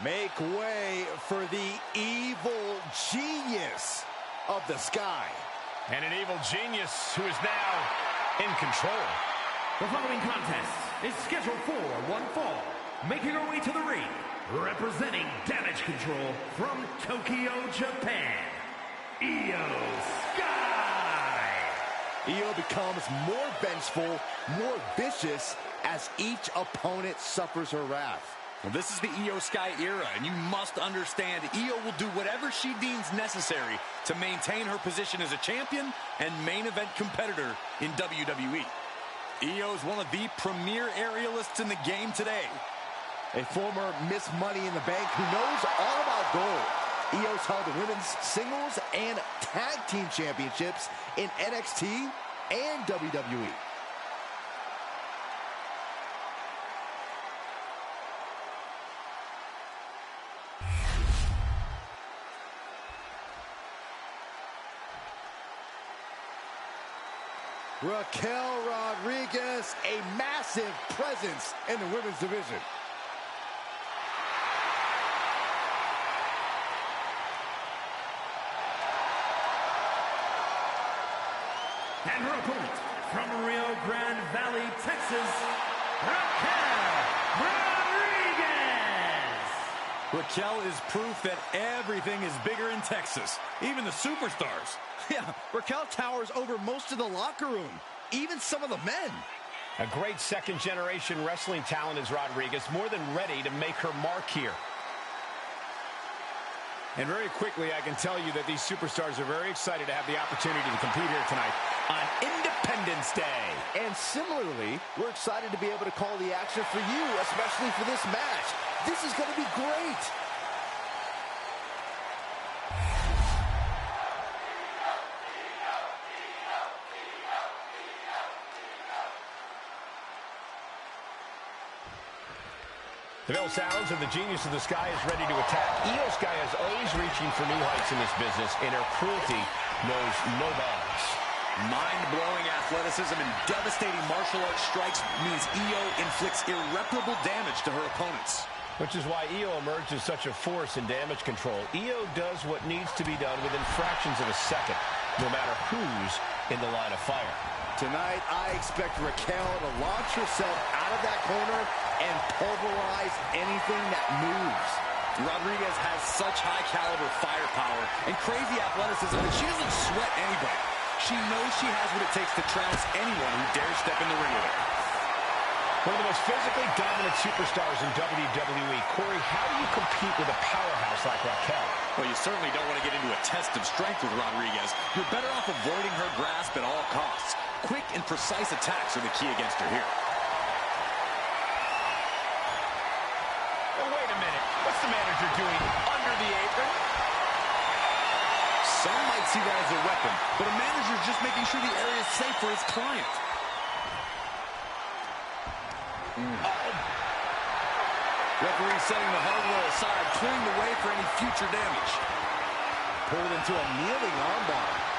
Make way for the evil genius of the sky. And an evil genius who is now in control. The following contest is scheduled for one fall. Making her way to the ring, representing Damage Control from Tokyo, Japan, Io Sky. Io becomes more vengeful, more vicious as each opponent suffers her wrath. Well, this is the Io Sky era, and you must understand Io will do whatever she deems necessary to maintain her position as a champion and main event competitor in WWE. Io is one of the premier aerialists in the game today. A former Miss Money in the Bank who knows all about gold. Io's held the women's singles and tag team championships in NXT and WWE. Raquel Rodriguez, a massive presence in the women's division. And her opponent, from Rio Grande Valley, Texas, Raquel Rodriguez! Raquel is proof that everything is bigger in Texas, even the superstars. Yeah, Raquel towers over most of the locker room, even some of the men. A great second-generation wrestling talent is Rodriguez, more than ready to make her mark here. And very quickly, I can tell you that these superstars are very excited to have the opportunity to compete here tonight on Independence Day. And similarly, we're excited to be able to call the action for you, especially for this match. This is going to be great. The bell sounds and the genius of the sky is ready to attack. Io Sky is always reaching for new heights in this business, and her cruelty knows no bounds. Mind-blowing athleticism and devastating martial arts strikes means Io inflicts irreparable damage to her opponents. Which is why Io emerged as such a force in damage control. Io does what needs to be done within fractions of a second, no matter who's in the line of fire. Tonight, I expect Raquel to launch herself out of that corner and pulverize anything that moves. Rodriguez has such high-caliber firepower and crazy athleticism that she doesn't sweat anybody. She knows she has what it takes to trounce anyone who dares step in the ring with her. One of the most physically dominant superstars in WWE. Corey, how do you compete with a powerhouse like Raquel? Well, you certainly don't want to get into a test of strength with Rodriguez. You're better off avoiding her grasp at all costs. Quick and precise attacks are the key against her here. Oh, wait a minute. What's the manager doing under the apron? Some might see that as a weapon, but a manager's just making sure the area is safe for his client. Referee setting the hardware aside, clearing the way for any future damage. Pulled into a kneeling armbar.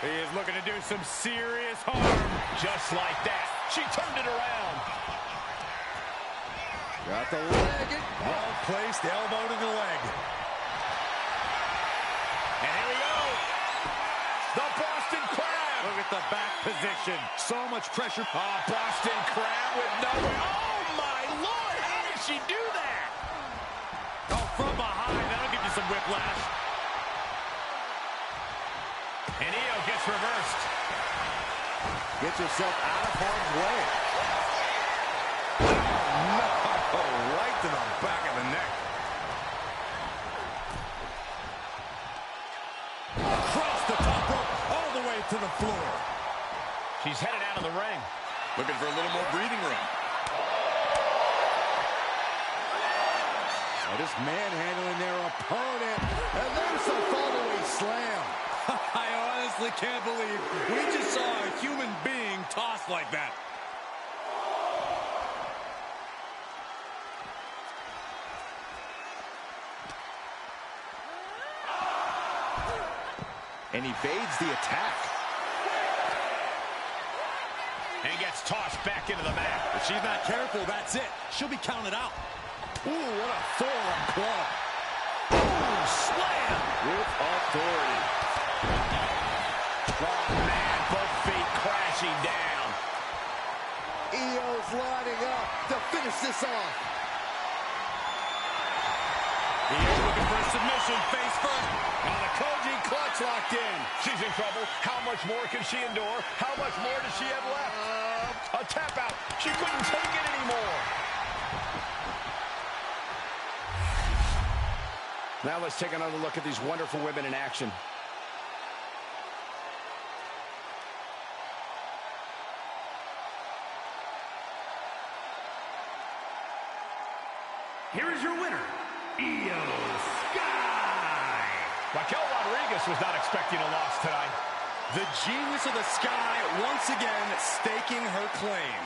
He is looking to do some serious harm. Just like that. She turned it around. Got the leg. Well-placed elbow to the leg. And here we go. The Boston Crab. Look at the back position. So much pressure. Oh, Boston Crab with nowhere. Oh, my Lord. How did she do that? Oh, from behind. That'll give you some whiplash. And Io gets reversed. Gets herself out of harm's way. Oh, right to the back of the neck. Across the top. to the floor. She's headed out of the ring. Looking for a little more breathing room. Oh, just manhandling their opponent. And there's a fallaway slam. I honestly can't believe we just saw a human being tossed like that. And evades the attack. And gets tossed back into the mat. If she's not careful, that's it. She'll be counted out. Ooh, what a forearm club. Ooh, slam! With authority. Oh, man, both feet crashing down. Io's lining up to finish this off. Io looking for a submission, face first. Now the Koji clutch locked in. She's in trouble. How much more can she endure? How much more does she have left? A tap out. She couldn't take it anymore. Now let's take another look at these wonderful women in action. Here is your winner, Io Sky. Raquel was not expecting a loss tonight. The genius of the Sky once again staking her claim.